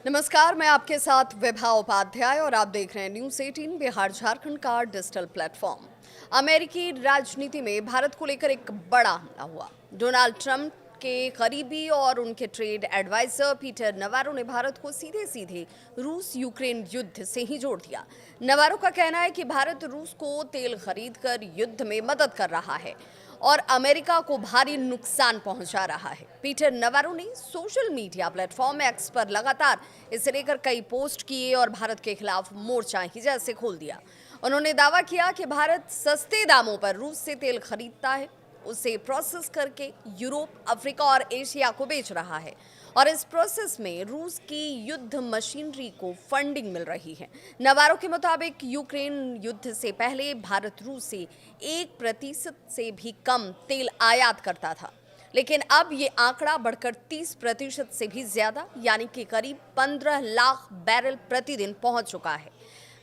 नमस्कार, मैं आपके साथ विभा उपाध्याय और आप देख रहे हैं न्यूज़ 18 बिहार झारखंड का डिजिटल प्लेटफॉर्म। अमेरिकी राजनीति में भारत को लेकर एक बड़ा हमला हुआ। डोनाल्ड ट्रंप के करीबी और उनके ट्रेड एडवाइजर पीटर नवारो ने भारत को सीधे सीधे रूस यूक्रेन युद्ध से ही जोड़ दिया। नवारो का कहना है कि भारत रूस को तेल खरीदकर युद्ध में मदद कर रहा है और अमेरिका को भारी नुकसान पहुंचा रहा है। पीटर नवारो ने सोशल मीडिया प्लेटफॉर्म एक्स पर लगातार इसे लेकर कई पोस्ट किए और भारत के खिलाफ मोर्चा ही जैसे खोल दिया। उन्होंने दावा किया कि भारत सस्ते दामों पर रूस से तेल खरीदता है, उसे प्रोसेस करके यूरोप, अफ्रीका और एशिया को बेच रहा है और इस प्रोसेस में रूस की युद्ध मशीनरी को फंडिंग मिल रही है। नवारो के मुताबिक यूक्रेन युद्ध से पहले भारत रूस से 1% से भी कम तेल आयात करता था, लेकिन अब ये आंकड़ा बढ़कर 30% से भी ज्यादा यानी कि करीब 15 लाख बैरल प्रतिदिन पहुंच चुका है।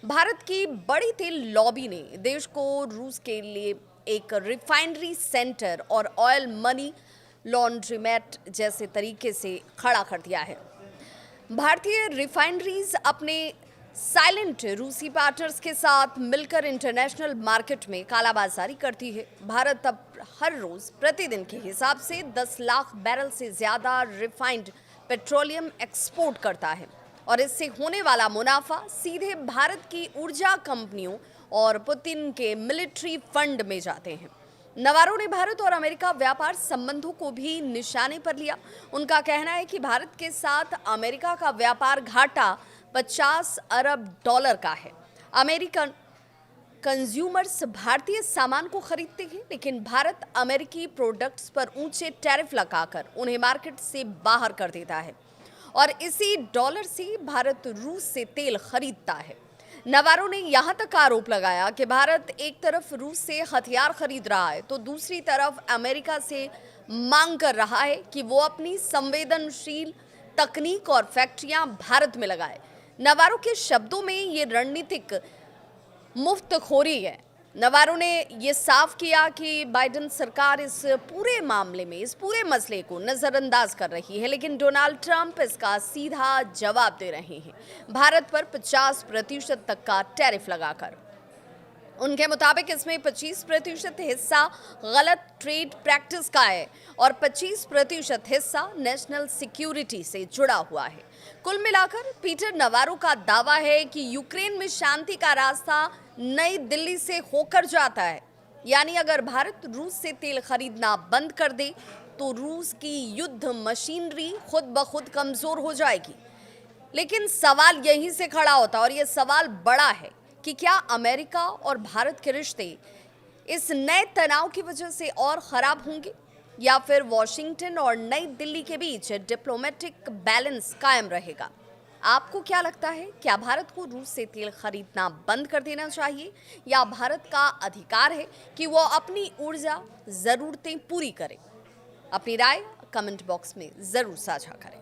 भारत की बड़ी तेल लॉबी ने देश को रूस के लिए एक रिफाइनरी सेंटर और ऑयल मनी लॉन्ड्रीमेट जैसे तरीके से खड़ा कर दिया है। भारतीय रिफाइनरीज अपने साइलेंट रूसी पार्टनर्स के साथ मिलकर इंटरनेशनल मार्केट में कालाबाजारी करती है। भारत अब हर रोज प्रतिदिन के हिसाब से 10 लाख बैरल से ज्यादा रिफाइंड पेट्रोलियम एक्सपोर्ट करता है और इससे होने वाला मुनाफा सीधे भारत की ऊर्जा कंपनियों और पुतिन के मिलिट्री फंड में जाते हैं। नवारो ने भारत और अमेरिका व्यापार संबंधों को भी निशाने पर लिया। उनका कहना है कि भारत के साथ अमेरिका का व्यापार घाटा 50 अरब डॉलर का है। अमेरिकन कंज्यूमर्स भारतीय सामान को खरीदते हैं, लेकिन भारत अमेरिकी प्रोडक्ट्स पर ऊंचे टैरिफ लगाकर उन्हें मार्केट से बाहर कर देता है और इसी डॉलर से भारत रूस से तेल खरीदता है। नवारो ने यहां तक आरोप लगाया कि भारत एक तरफ रूस से हथियार खरीद रहा है तो दूसरी तरफ अमेरिका से मांग कर रहा है कि वो अपनी संवेदनशील तकनीक और फैक्ट्रियां भारत में लगाए। नवारो के शब्दों में ये रणनीतिक मुफ्तखोरी है। नवारो ने ये साफ किया कि बाइडेन सरकार इस पूरे मामले में, इस पूरे मसले को नज़रअंदाज कर रही है, लेकिन डोनाल्ड ट्रंप इसका सीधा जवाब दे रहे हैं, भारत पर 50% तक का टैरिफ लगाकर। उनके मुताबिक इसमें 25% हिस्सा गलत ट्रेड प्रैक्टिस का है और 25% हिस्सा नेशनल सिक्योरिटी से जुड़ा हुआ है। कुल मिलाकर पीटर नवारो का दावा है कि यूक्रेन में शांति का रास्ता नई दिल्ली से होकर जाता है, यानी अगर भारत रूस से तेल खरीदना बंद कर दे तो रूस की युद्ध मशीनरी खुद ब खुद कमजोर हो जाएगी। लेकिन सवाल यहीं से खड़ा होता है और यह सवाल बड़ा है कि क्या अमेरिका और भारत के रिश्ते इस नए तनाव की वजह से और खराब होंगे या फिर वॉशिंगटन और नई दिल्ली के बीच डिप्लोमेटिक बैलेंस कायम रहेगा। आपको क्या लगता है, क्या भारत को रूस से तेल खरीदना बंद कर देना चाहिए या भारत का अधिकार है कि वो अपनी ऊर्जा जरूरतें पूरी करे? अपनी राय कमेंट बॉक्स में जरूर साझा करें।